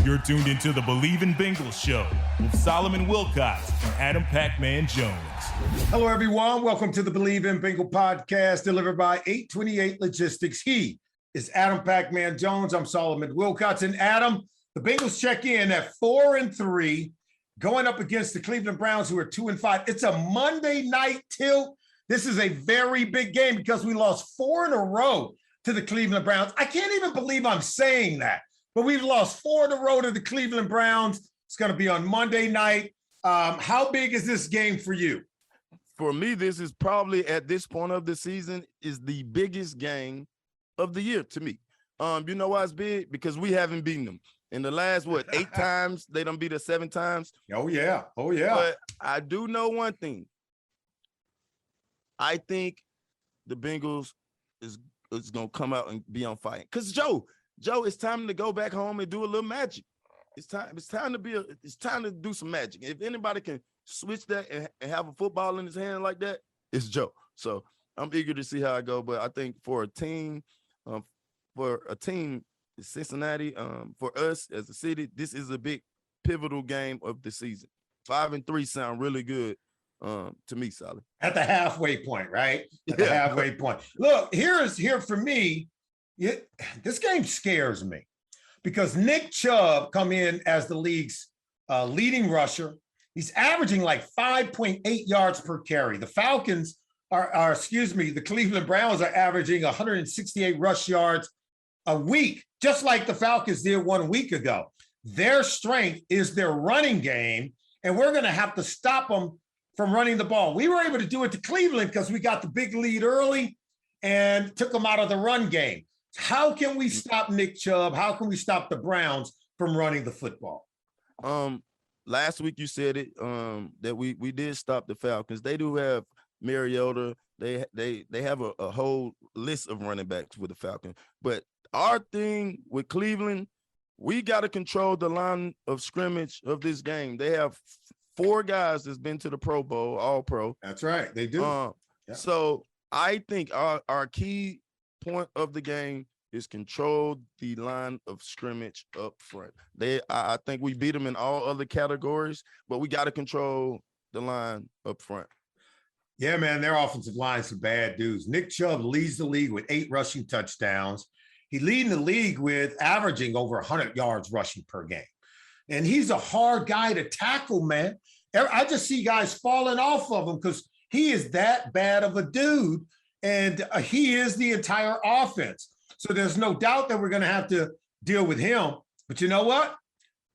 You're tuned into the Believe in Bengals show with Solomon Wilcots and Adam Pacman Jones. Hello, everyone. Welcome to the Believe in Bengal podcast delivered by 828 Logistics. He is Adam Pacman Jones. I'm Solomon Wilcots. And Adam, the Bengals check in at 4-3, going up against the Cleveland Browns, who are 2-5. It's a Monday night tilt. This is a very big game because we lost 4 in a row to the Cleveland Browns. I can't even believe I'm saying that. But we've lost 4 in a row to the Cleveland Browns. It's going to be on Monday night. How big is this game for you? For me, this is probably at this point of the season is the biggest game of the year to me. You know why it's big? Because we haven't beaten them. In the last, 8 times? They done beat us 7 times. Oh, yeah. Oh, yeah. But I do know one thing. I think the Bengals is going to come out and be on fire. Because, Joe, it's time to go back home and do a little magic. It's time to do some magic. If anybody can switch that and have a football in his hand like that, it's Joe. So I'm eager to see how I go. But I think for a team, Cincinnati, for us as a city, this is a big pivotal game of the season. 5-3 sound really good to me, Solid. At the halfway point, right? At the halfway point. Look, here for me. This game scares me because Nick Chubb come in as the league's leading rusher. He's averaging like 5.8 yards per carry. The Falcons the Cleveland Browns are averaging 168 rush yards a week, just like the Falcons did 1 week ago. Their strength is their running game, and we're going to have to stop them from running the ball. We were able to do it to Cleveland because we got the big lead early and took them out of the run game. How can we stop Nick Chubb? How can we stop the Browns from running the football? Last week you said it that we did stop the Falcons. They do have Mariota. They have a whole list of running backs with the Falcons. But our thing with Cleveland, we got to control the line of scrimmage of this game. They have 4 guys that's been to the Pro Bowl, all pro. That's right. They do. Yeah. So I think our key point of the game is control the line of scrimmage up front. I think we beat them in all other categories, but we got to control the line up front. Yeah, man, their offensive line's some bad dudes. Nick Chubb leads the league with 8 rushing touchdowns. He's leading the league with averaging over 100 yards rushing per game. And he's a hard guy to tackle, man. I just see guys falling off of him because he is that bad of a dude. And he is the entire offense. So there's no doubt that we're going to have to deal with him. But you know what?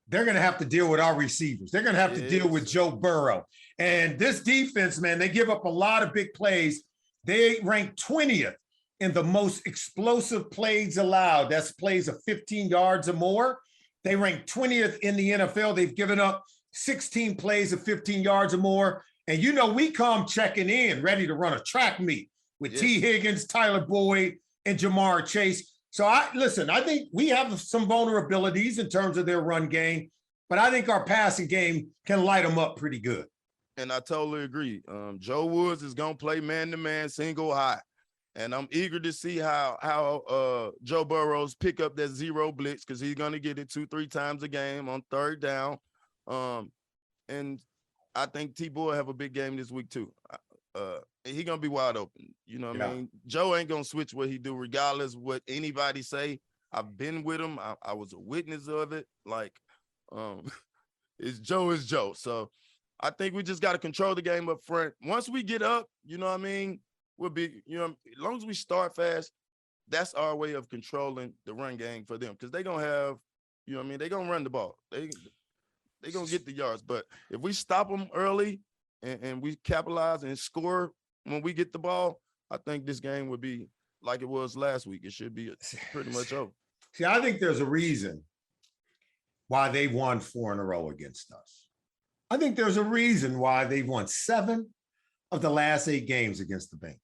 They're going to have to deal with our receivers. They're going to have to deal with Joe Burrow. And this defense, man, they give up a lot of big plays. They rank 20th in the most explosive plays allowed. That's plays of 15 yards or more. They rank 20th in the NFL. They've given up 16 plays of 15 yards or more. And you know, we come checking in, ready to run a track meet with T. Higgins, Tyler Boyd, and Jamar Chase. So I think we have some vulnerabilities in terms of their run game, but I think our passing game can light them up pretty good. And I totally agree. Joe Woods is going to play man-to-man single high. And I'm eager to see how Joe Burrows pick up that zero blitz because he's going to get it 2-3 times a game on 3rd down. And I think T-Boy have a big game this week too. He gonna be wide open. You know what I mean? Joe ain't gonna switch what he do regardless of what anybody say. I've been with him. I was a witness of it. Like, it's Joe. So I think we just got to control the game up front. Once we get up, you know what I mean? We'll be, as long as we start fast, that's our way of controlling the run game for them. Because they're going to have, they're going to run the ball. They're going to get the yards. But if we stop them early and we capitalize and score when we get the ball, I think this game would be like it was last week. It should be pretty much over. See, I think there's a reason why they won 4 in a row against us. I think there's a reason why they've won 7 of the last 8 games against the Bengals.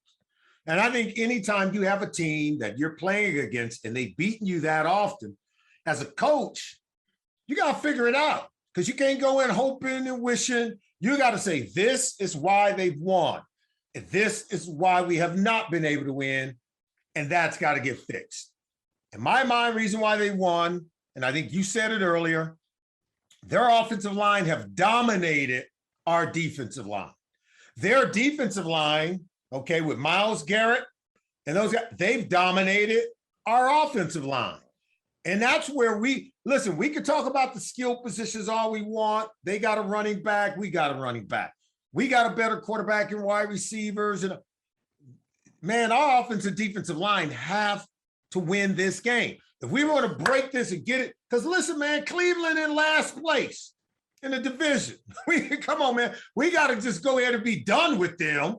And I think anytime you have a team that you're playing against and they've beaten you that often, as a coach, you got to figure it out because you can't go in hoping and wishing. You got to say, this is why they've won. And this is why we have not been able to win. And that's got to get fixed. In my mind, reason why they won and I think you said it earlier, their offensive line have dominated our defensive line. Their defensive line, okay, with Myles Garrett and those guys, they've dominated our offensive line. And that's where we could talk about the skill positions all we want. They got a running back. We got a running back. We got a better quarterback and wide receivers. And man, our offensive and defensive line have to win this game. If we want to break this and get it, because listen, man, Cleveland in last place in the division. Come on, man. We got to just go ahead and be done with them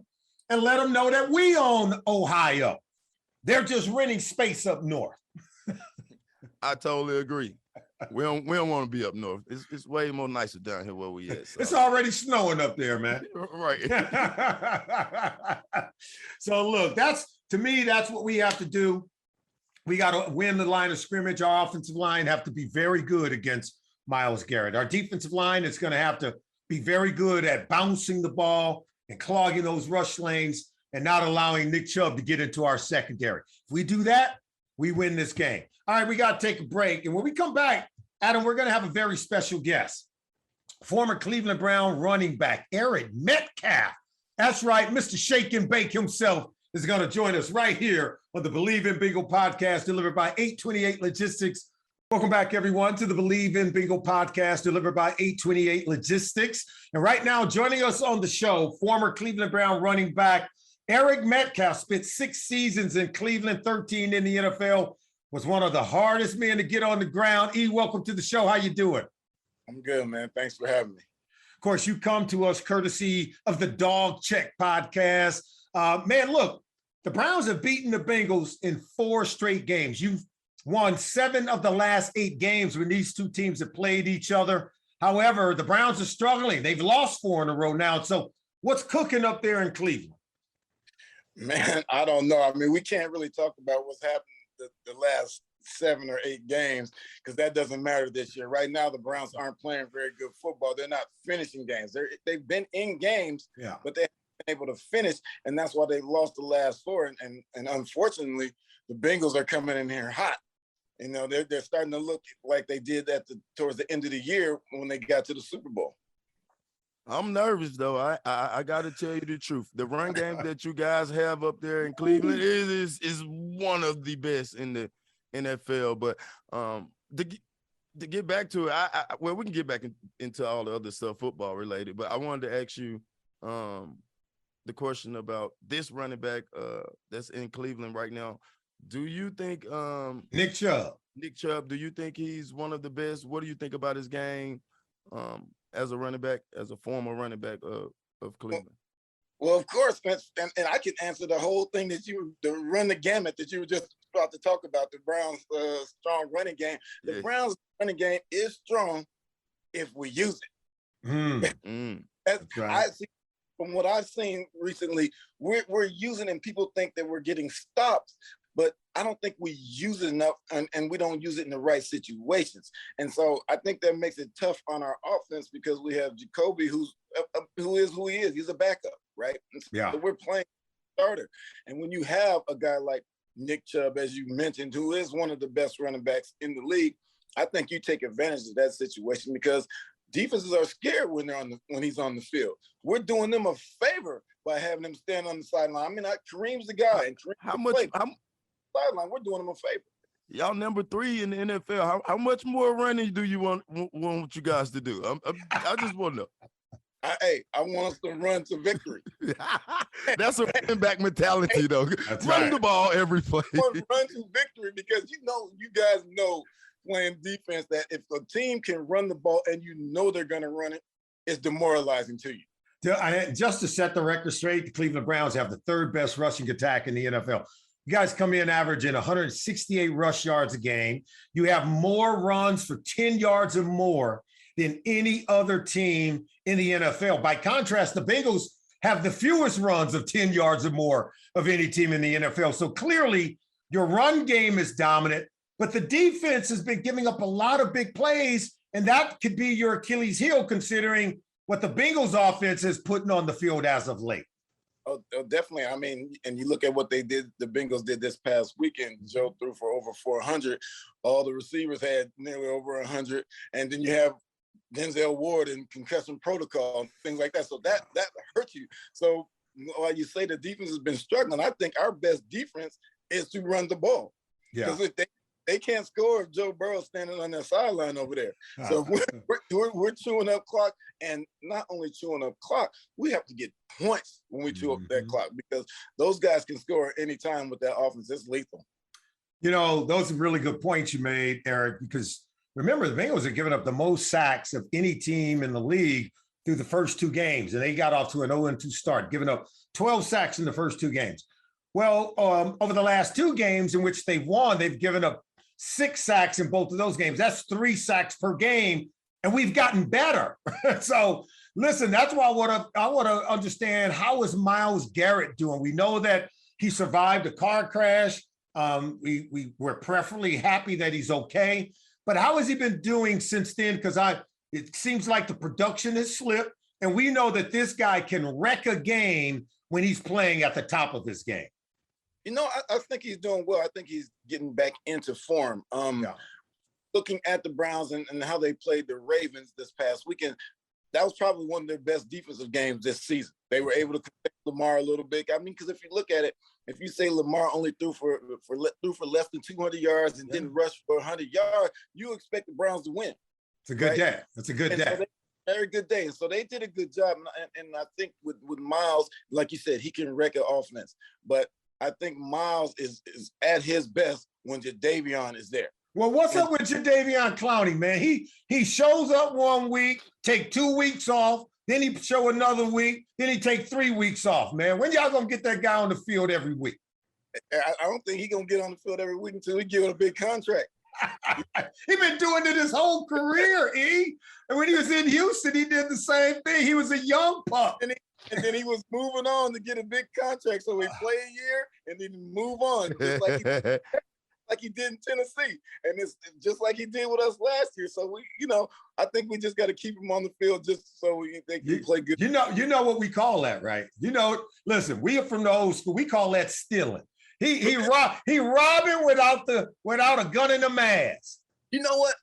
and let them know that we own Ohio. They're just renting space up north. I totally agree. We don't want to be up north. It's way more nicer down here where we at. So. It's already snowing up there, man. Right. So look, that's what we have to do. We got to win the line of scrimmage. Our offensive line have to be very good against Myles Garrett. Our defensive line is going to have to be very good at bouncing the ball and clogging those rush lanes and not allowing Nick Chubb to get into our secondary. If we do that, we win this game. All right, we got to take a break. And when we come back, Adam, we're going to have a very special guest. Former Cleveland Brown running back, Eric Metcalf. That's right, Mr. Shake and Bake himself is going to join us right here on the Believe in Bingo podcast delivered by 828 Logistics. Welcome back, everyone, to the Believe in Bingo podcast delivered by 828 Logistics. And right now, joining us on the show, former Cleveland Brown running back, Eric Metcalf. Spent 6 seasons in Cleveland, 13 in the NFL, was one of the hardest men to get on the ground. E, welcome to the show. How you doing? I'm good, man. Thanks for having me. Of course, you come to us courtesy of the Dog Check podcast. Man, look, the Browns have beaten the Bengals in 4 straight games. You've won 7 of the last 8 games when these two teams have played each other. However, the Browns are struggling. They've lost 4 in a row now. So what's cooking up there in Cleveland? Man, I don't know. I mean, we can't really talk about what's happened the last 7 or 8 games because that doesn't matter this year. Right now, the Browns aren't playing very good football. They're not finishing games. They've been in games, but they haven't been able to finish, and that's why they lost the last 4. And unfortunately, the Bengals are coming in here hot. You know, they're starting to look like they did towards the end of the year when they got to the Super Bowl. I'm nervous, though. I got to tell you the truth. The run game that you guys have up there in Cleveland is one of the best in the NFL. But to get back to it, well, we can get back into all the other stuff football related. But I wanted to ask you the question about this running back that's in Cleveland right now. Do you think Nick Chubb, do you think he's one of the best? What do you think about his game? As a running back, as a former running back of Cleveland? Well, of course, and I can answer the whole thing run the gamut that you were just about to talk about, the Browns' strong running game. The Browns' running game is strong if we use it. That's right. From what I've seen recently, we're using it and people think that we're getting stops, but I don't think we use it enough and we don't use it in the right situations. And so I think that makes it tough on our offense because we have Jacoby who is who he is. He's a backup, right? So we're playing starter. And when you have a guy like Nick Chubb, as you mentioned, who is one of the best running backs in the league, I think you take advantage of that situation because defenses are scared when he's on the field. We're doing them a favor by having him stand on the sideline. I mean, Kareem's the guy. And sideline, we're doing them a favor. Y'all number 3 in the NFL. How much more running do you want you guys to do? I just want to know. I want us to run to victory. That's a running back mentality, though. Run the ball every play. Run to victory because you guys know playing defense that if a team can run the ball and you know they're going to run it, it's demoralizing to you. Just to set the record straight, the Cleveland Browns have the 3rd best rushing attack in the NFL. You guys come in averaging 168 rush yards a game. You have more runs for 10 yards or more than any other team in the NFL. By contrast, the Bengals have the fewest runs of 10 yards or more of any team in the NFL. So clearly your run game is dominant, but the defense has been giving up a lot of big plays, and that could be your Achilles heel considering what the Bengals offense is putting on the field as of late. Definitely. I mean, and you look at what they did, the Bengals did this past weekend. Joe threw for over 400. All the receivers had nearly over 100. And then you have Denzel Ward and concussion protocol and things like that. So that hurts you. So while you say the defense has been struggling, I think our best defense is to run the ball. Because if they can't score if Joe Burrow's standing on their sideline over there. So we're chewing up clock, and not only chewing up clock, we have to get points when we chew up that clock, because those guys can score anytime with that offense. It's lethal. You know, those are really good points you made, Eric, because remember, the Bengals have given up the most sacks of any team in the league through the first 2 games, and they got off to an 0-2 start, giving up 12 sacks in the first 2 games. Well, over the last 2 games in which they've won, they've given up 6 sacks in both of those games. That's 3 sacks per game, and we've gotten better. So, listen, that's why I want to understand, how is Myles Garrett doing? We know that he survived a car crash. We're preferably happy that he's okay, but how has he been doing since then? Because it seems like the production has slipped, and we know that this guy can wreck a game when he's playing at the top of his game. You know, I think he's doing well. I think he's getting back into form. Looking at the Browns and how they played the Ravens this past weekend, that was probably one of their best defensive games this season. They were able to protect Lamar a little bit. I mean, because if you look at it, if you say Lamar only threw for less than 200 yards and didn't rush for 100 yards, you expect the Browns to win. It's a good day. It's a good day. So very good day. So they did a good job. And I think with Myles, like you said, he can wreck an offense. But I think Myles is at his best when Jadeveon is there. Well, what's up with Jadeveon Clowney, man? He shows up 1 week, take 2 weeks off, then he show another week, then he take 3 weeks off, man. When y'all gonna get that guy on the field every week? I don't think he's gonna get on the field every week until we give him a big contract. He been doing it his whole career, E. And when he was in Houston, he did the same thing. He was a young pup. And then he was moving on to get a big contract. So he play a year and then move on. Just like he did in Tennessee. And it's just like he did with us last year. So I think we just got to keep him on the field just so they can play good. You know what we call that, right? Listen, we are from the old school. We call that stealing. He robbing without a gun and a mask. You know what?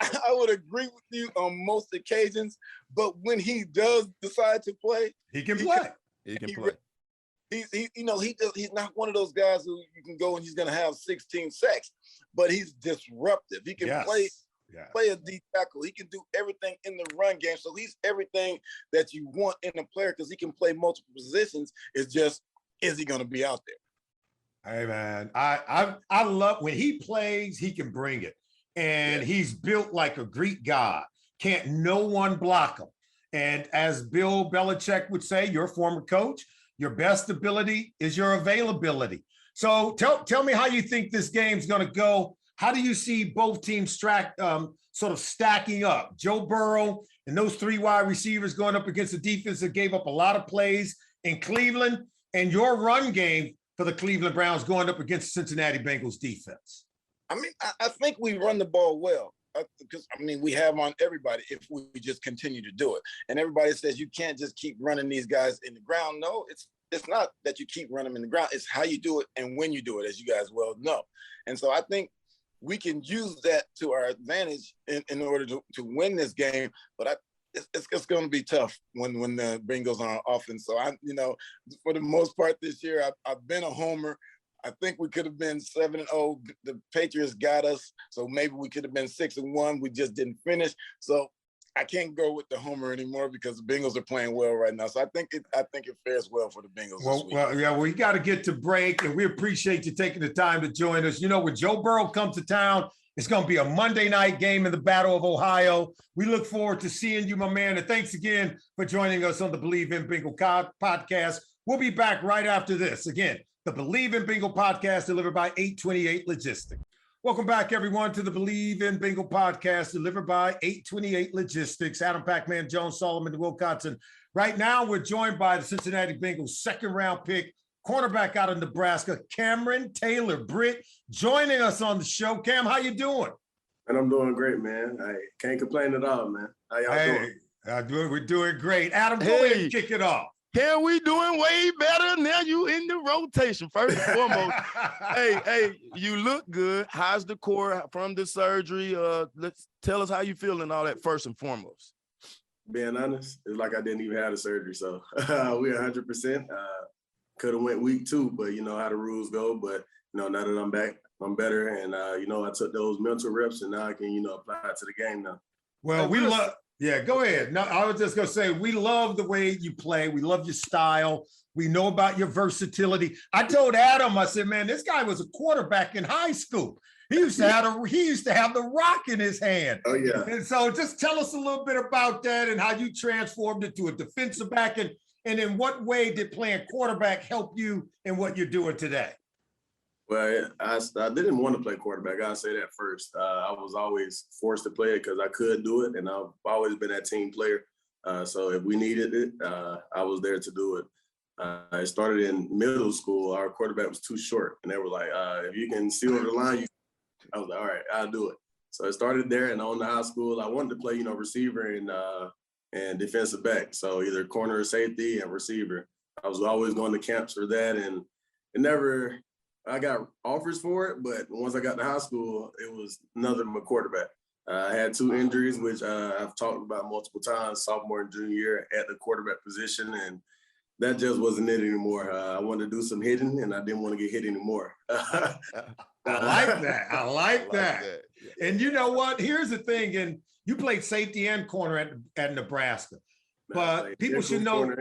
I would agree with you on most occasions, but when he does decide to play, he can play. He can play. He's not one of those guys who you can go and he's going to have 16 sacks, but he's disruptive. He can play a deep tackle. He can do everything in the run game. So he's everything that you want in a player, because he can play multiple positions. It's just, is he going to be out there? Hey, man, I love when he plays, he can bring it. And he's built like a Greek god. Can't no one block him. And as Bill Belichick would say, your former coach, your best ability is your availability. So tell me how you think this game's going to go. How do you see both teams sort of stacking up? Joe Burrow and those 3 wide receivers going up against a defense that gave up a lot of plays in Cleveland, and your run game for the Cleveland Browns going up against Cincinnati Bengals defense. I mean, I think we run the ball well, because, we have on everybody if we just continue to do it. And everybody says you can't just keep running these guys in the ground. No, it's not that you keep running them in the ground. It's how you do it and when you do it, as you guys well know. And so I think we can use that to our advantage in order to win this game. But it's going to be tough when the Bengals are on offense. So for the most part this year, I've been a homer. I think we could have been 7-0. The Patriots got us, so maybe we could have been 6-1. We just didn't finish. So I can't go with the homer anymore because the Bengals are playing well right now. So I think it fares well for the Bengals this week. We got to get to break, and we appreciate you taking the time to join us. When Joe Burrow comes to town, it's going to be a Monday night game in the Battle of Ohio. We look forward to seeing you, my man. And thanks again for joining us on the Believe in Bengal podcast. We'll be back right after this. Again, the Believe in Bengal podcast delivered by 828 Logistics. Welcome back, everyone, to the Believe in Bengal podcast delivered by 828 Logistics. Adam Pacman, Jones, Solomon, Wilcots. And right now, we're joined by the Cincinnati Bengals second-round pick, cornerback out of Nebraska, Cameron Taylor-Britt, joining us on the show. Cam, how you doing? And I'm doing great, man. I can't complain at all, man. How y'all doing? We're doing great. Adam, go ahead and kick it off. Can we doing way better now? You in the rotation first and foremost. hey, you look good. How's the core from the surgery? Let's tell us how you feel and all that first and foremost. Being honest, it's like I didn't even have the surgery, so we're 100%. Could have went week 2, but you know how the rules go. But you know, now that I'm back, I'm better, and you know, I took those mental reps, and now I can, you know, apply it to the game now. Well, we love. Yeah, go ahead. No, I was just gonna say we love the way you play. We love your style. We know about your versatility. I told Adam, I said, man, this guy was a quarterback in high school. He used to have the rock in his hand. Oh yeah. And so, just tell us a little bit about that and how you transformed it to a defensive back, and in what way did playing quarterback help you in what you're doing today? Well, I didn't want to play quarterback. I'll say that first. I was always forced to play it because I could do it, and I've always been that team player. So if we needed it, I was there to do it. I started in middle school. Our quarterback was too short, and they were like, if you can see over the line, I was like, all right, I'll do it. So I started there, and on to high school, I wanted to play, you know, receiver and defensive back. So either corner or safety and receiver. I was always going to camps for that, and it never – I got offers for it, but once I got to high school, it was nothing but quarterback. I had 2 injuries, which I've talked about multiple times, sophomore and junior year at the quarterback position, and that just wasn't it anymore. I wanted to do some hitting, and I didn't want to get hit anymore. I like that. I like that. And you know what? Here's the thing, and you played safety and corner at Nebraska, but people should know.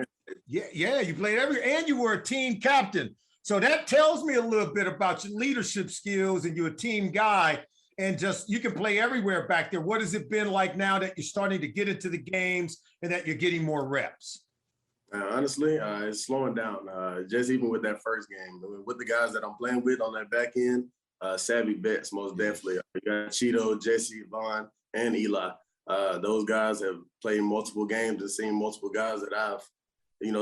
Yeah, you played and you were a team captain. So that tells me a little bit about your leadership skills, and you're a team guy, and just you can play everywhere back there. What has it been like now that you're starting to get into the games and that you're getting more reps? Honestly, it's slowing down. Just even with that first game, with the guys that I'm playing with on that back end, savvy bets most definitely. You got Cheeto, Jesse, Vaughn, and Eli. Those guys have played multiple games and seen multiple guys that I've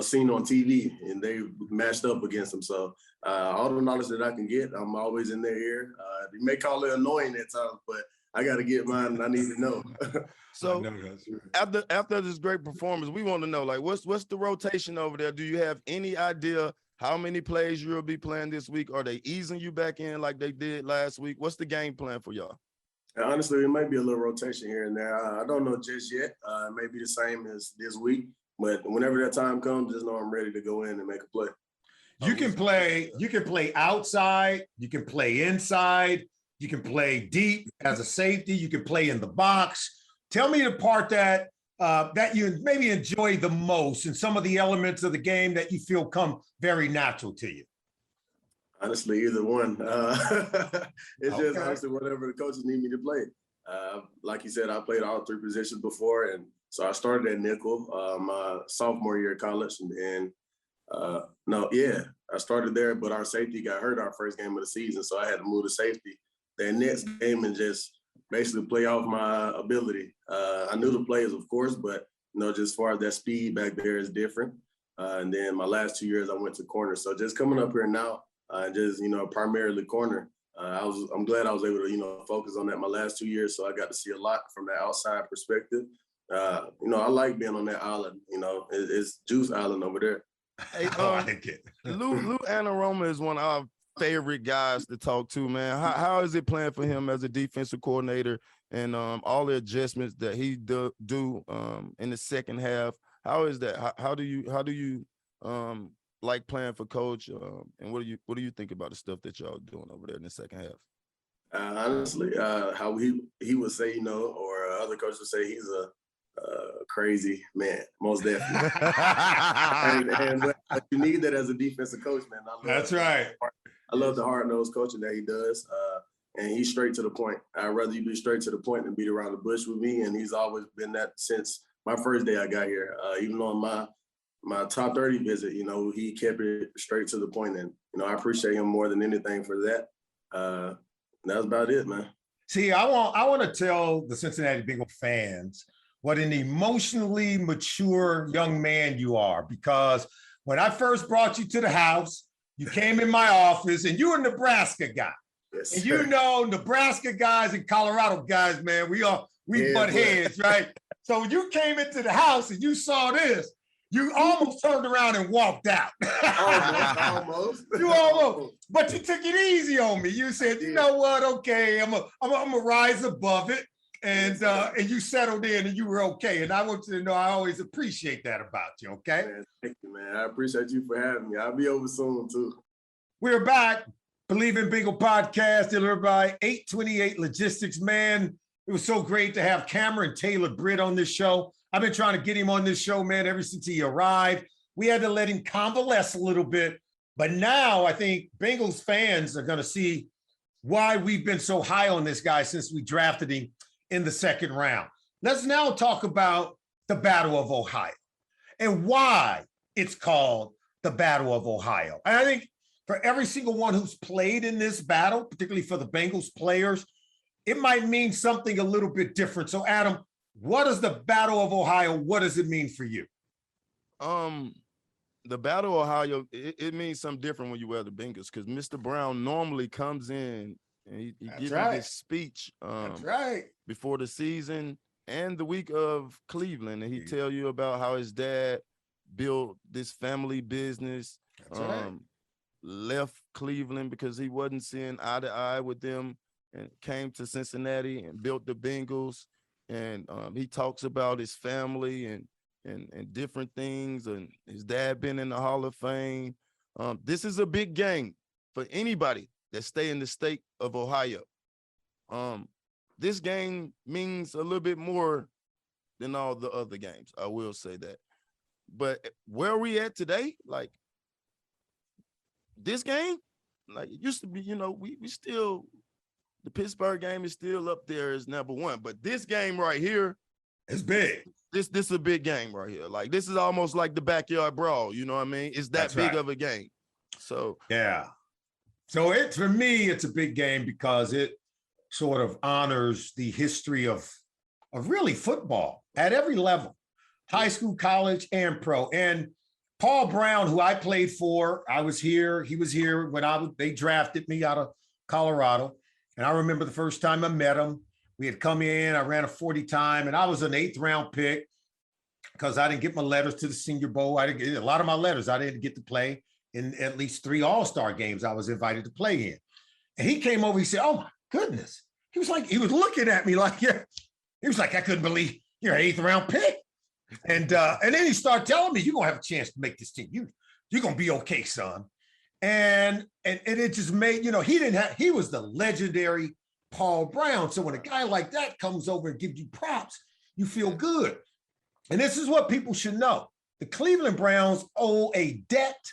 seen on TV, and they matched up against them. So all the knowledge that I can get, I'm always in their ear. You may call it annoying at times, but I got to get mine, and I need to know. So after this great performance, we want to know, like, what's the rotation over there? Do you have any idea how many plays you'll be playing this week? Are they easing you back in like they did last week? What's the game plan for y'all? Honestly, it might be a little rotation here and there. I don't know just yet. It may be the same as this week. But whenever that time comes, just know I'm ready to go in and make a play. You can play outside, you can play inside, you can play deep as a safety, you can play in the box. Tell me the part that you maybe enjoy the most and some of the elements of the game that you feel come very natural to you. Honestly, either one. It's just honestly whatever the coaches need me to play. Like you said, I played all 3 positions before, and so I started at nickel my sophomore year of college, and I started there, but our safety got hurt our first game of the season, so I had to move to safety that next game and just basically play off my ability. I knew the plays, of course, but just as far as that speed back there is different. And then my last 2 years, I went to corner. So just coming up here now, just primarily corner. I'm glad I was able to focus on that my last 2 years, so I got to see a lot from that outside perspective. I like being on that island. It's Juice Island over there. Hey, I like it. Lou Anarumo is one of our favorite guys to talk to, man. How is it playing for him as a defensive coordinator and all the adjustments that he do in the second half? How is that? How do you like playing for Coach? And what do you think about the stuff that y'all doing over there in the second half? Honestly, how he would say, or other coaches would say, he's a crazy man, most definitely. but you need that as a defensive coach, man. That's right. I love the hard-nosed coaching that he does, and he's straight to the point. I'd rather you be straight to the point than beat around the bush with me, and he's always been that since my first day I got here. Even on my top 30 visit, he kept it straight to the point, and I appreciate him more than anything for that. That's about it, man. See, I want to tell the Cincinnati Bengal fans what an emotionally mature young man you are, because when I first brought you to the house, you came in my office and you were a Nebraska guy. Yes, and Nebraska guys and Colorado guys, man, we butt heads, right? So when you came into the house and you saw this, You almost turned around and walked out. Almost. You almost, but you took it easy on me. You said, you know what? Okay, I'm a rise above it. And you settled in and you were okay. And I want you to know I always appreciate that about you, okay? Man, thank you, man. I appreciate you for having me. I'll be over soon, too. We're back. Believe in Bengal podcast, delivered by 828 Logistics. Man, it was so great to have Cameron Taylor-Britt on this show. I've been trying to get him on this show, man, ever since he arrived. We had to let him convalesce a little bit. But now I think Bengals fans are going to see why we've been so high on this guy since we drafted him in the second round. Let's now talk about the Battle of Ohio and why it's called the Battle of Ohio. And I think for every single one who's played in this battle, particularly for the Bengals players, it might mean something a little bit different. So, Adam, what is the Battle of Ohio? What does it mean for you? The Battle of Ohio, it means something different when you wear the Bengals because Mr. Brown normally comes in and he gives you this speech That's right. before the season and the week of Cleveland. And he tell you about how his dad built this family business, left Cleveland because he wasn't seeing eye to eye with them and came to Cincinnati and built the Bengals. And he talks about his family and different things, and his dad been in the Hall of Fame. This is a big game for anybody that stay in the state of Ohio. This game means a little bit more than all the other games, I will say that. But where we at today, like this game, like it used to be, we still, the Pittsburgh game is still up there as number one. But this game right here, it's big. This is a big game right here. Like this is almost like the backyard brawl. You know what I mean? It's that big of a game. So yeah. So for me, it's a big game because it sort of honors the history of really football at every level, high school, college, and pro. And Paul Brown, who I played for, I was here. He was here when they drafted me out of Colorado. And I remember the first time I met him, we had come in, I ran a 40 time, and I was an 8th round pick because I didn't get my letters to the Senior Bowl. I didn't get a lot of my letters. I didn't get to play in at least 3 All-Star games I was invited to play in. And he came over, he said, oh my goodness. He was looking at me like, yeah. He was like, I couldn't believe you're an 8th round pick. And then he started telling me, you're going to have a chance to make this team. You're going to be okay, son. And it just made, he was the legendary Paul Brown. So when a guy like that comes over and gives you props, you feel good. And this is what people should know. The Cleveland Browns owe a debt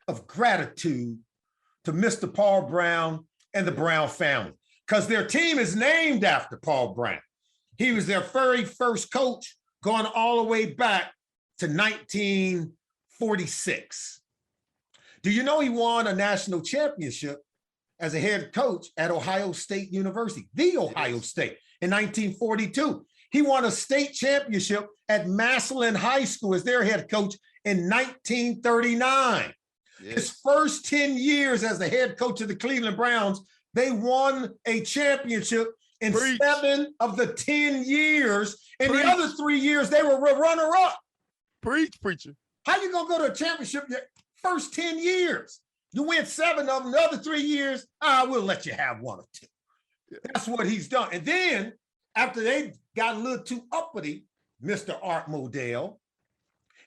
of gratitude to Mr. Paul Brown and the Brown family because their team is named after Paul Brown. He was their very first coach going all the way back to 1946. Do you know he won a national championship as a head coach at Ohio State University, the Ohio State, in 1942? He won a state championship at Massillon High School as their head coach in 1939. Yes. His first 10 years as the head coach of the Cleveland Browns, they won a championship in 7 of the 10 years. In the other 3 years, they were runner-up. Preacher. How you going to go to a championship your first 10 years? You win 7 of them. The other 3 years, we'll let you have 1 or 2. That's what he's done. And then after they got a little too uppity, Mr. Art Modell,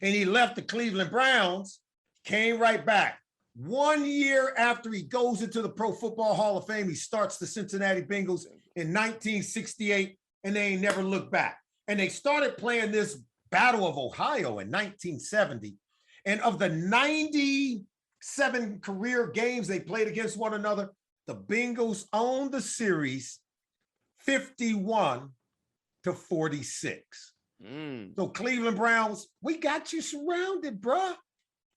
and he left the Cleveland Browns, came right back. 1 year after he goes into the Pro Football Hall of Fame, he starts the Cincinnati Bengals in 1968, and they ain't never looked back. And they started playing this Battle of Ohio in 1970. And of the 97 career games they played against one another, the Bengals owned the series 51-46. So Cleveland Browns, we got you surrounded, bruh.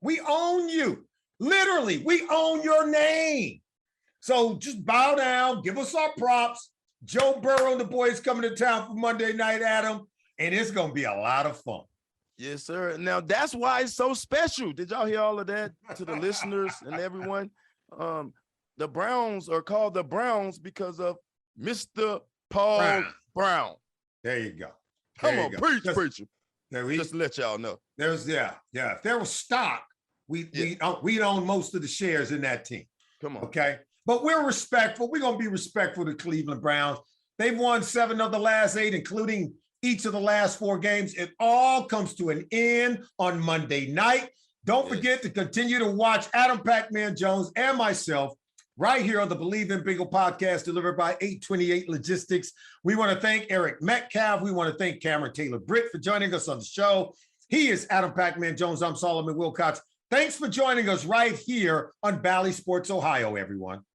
We own you. Literally, we own your name. So just bow down, give us our props. Joe Burrow and the boys coming to town for Monday night, Adam, and it's going to be a lot of fun. Yes, sir. Now, that's why it's so special. Did y'all hear all of that to the listeners and everyone? The Browns are called the Browns because of Mr. Paul Brown. There you go. Come on, preacher. Just to let y'all know. Yeah. If there was stock, we'd own most of the shares in that team. Come on. Okay. But we're respectful. We're going to be respectful to Cleveland Browns. They've won 7 of the last 8, including each of the last 4 games. It all comes to an end on Monday night. Don't forget to continue to watch Adam Pacman Jones and myself right here on the Believe in Bengal podcast delivered by 828 Logistics. We want to thank Eric Metcalf. We want to thank Cameron Taylor-Britt for joining us on the show. He is Adam Pacman Jones. I'm Solomon Wilcots. Thanks for joining us right here on Bally Sports Ohio, everyone.